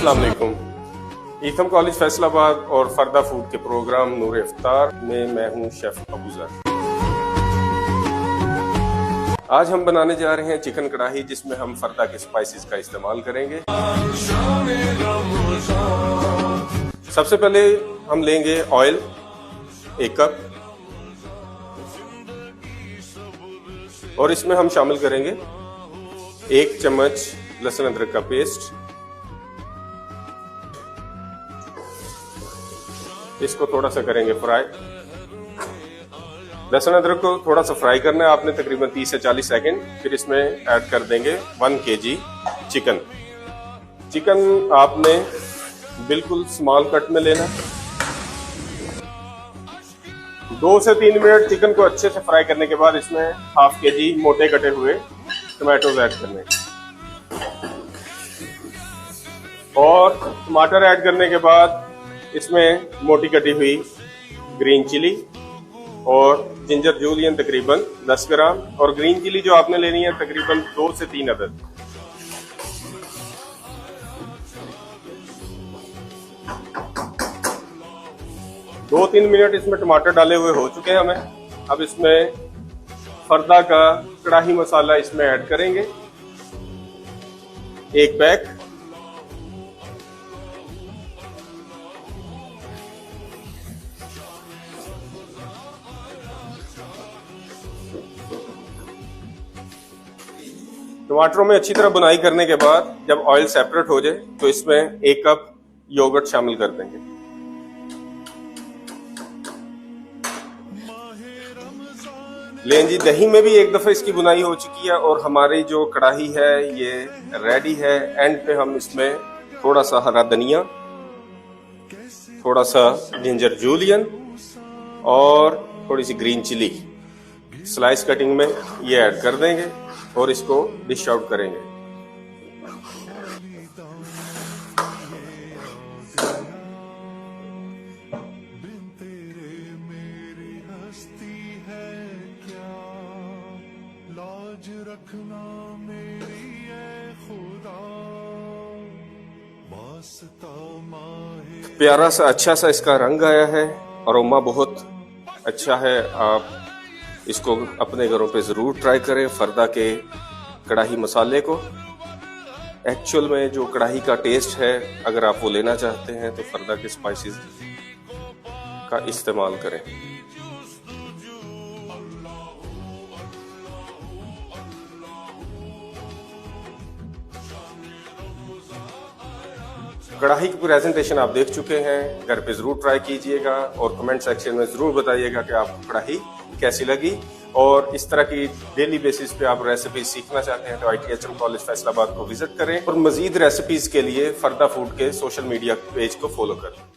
अस्सलाम वालेकुम। ईथम कॉलेज फैसलाबाद और फरदा फूड के प्रोग्राम नूर इफ्तार में मैं हूं शेफ अबूजर। आज हम बनाने जा रहे हैं चिकन कढ़ाई, जिसमें हम फरदा के स्पाइसेस का इस्तेमाल करेंगे। सबसे पहले हम लेंगे ऑयल 1 कप और इसमें हम शामिल करेंगे 1 चम्मच लहसुन अदरक का पेस्ट। इसको थोड़ा सा करेंगे फ्राई। लहसुन अदरक को थोड़ा सा फ्राई करना है आपने, तकरीबन 30 से 40 सेकंड। फिर इसमें ऐड कर देंगे 1 kg चिकन। चिकन आपने बिल्कुल स्मॉल कट में लेना। 2 से 3 मिनट चिकन को अच्छे से फ्राई करने के बाद इसमें ½ kg मोटे कटे हुए टमाटोज ऐड करने और टमाटर ऐड करने के बाद इसमें मोटी कटी हुई ग्रीन चिली और जिंजर जूलियन तकरीबन 10 ग्राम, और ग्रीन चिली जो आपने लेनी है तकरीबन 2 से 3 अदद। दो 3 मिनट इसमें टमाटर डाले हुए हो चुके हैं हमें। अब इसमें फरदा का कढ़ाई मसाला इसमें ऐड करेंगे 1 पैक। टमाटरों में अच्छी तरह बुनाई करने के बाद जब ऑयल सेपरेट हो जाए तो इसमें 1 कप योगर्ट शामिल कर देंगे। लें जी, दही में भी एक दफा इसकी बुनाई हो चुकी है और हमारी जो कढ़ाई है ये रेडी है। एंड पे हम इसमें थोड़ा सा हरा धनिया, थोड़ा सा जिंजर जूलियन और थोड़ी सी ग्रीन चिली स्लाइस कटिंग में ये ऐड कर देंगे और इसको डिश आउट करेंगे। प्यारा सा अच्छा सा इसका रंग आया है, अरोमा बहुत अच्छा है। आप इसको अपने घरों पे ज़रूर ट्राई करें, फरदा के कढ़ाई मसाले को। एक्चुअल में जो कढ़ाई का टेस्ट है, अगर आप वो लेना चाहते हैं तो फरदा के स्पाइसेस का इस्तेमाल करें। कढ़ाई की प्रेजेंटेशन आप देख चुके हैं, घर पे ज़रूर ट्राई कीजिएगा और कमेंट सेक्शन में ज़रूर बताइएगा कि आपको कढ़ाई कैसी लगी। और इस तरह की डेली बेसिस पे आप रेसिपी सीखना चाहते हैं तो ITHM कॉलेज फैसलाबाद को विजिट करें और मज़ीद रेसिपीज़ के लिए फरदा फूड के सोशल मीडिया पेज को फॉलो करें।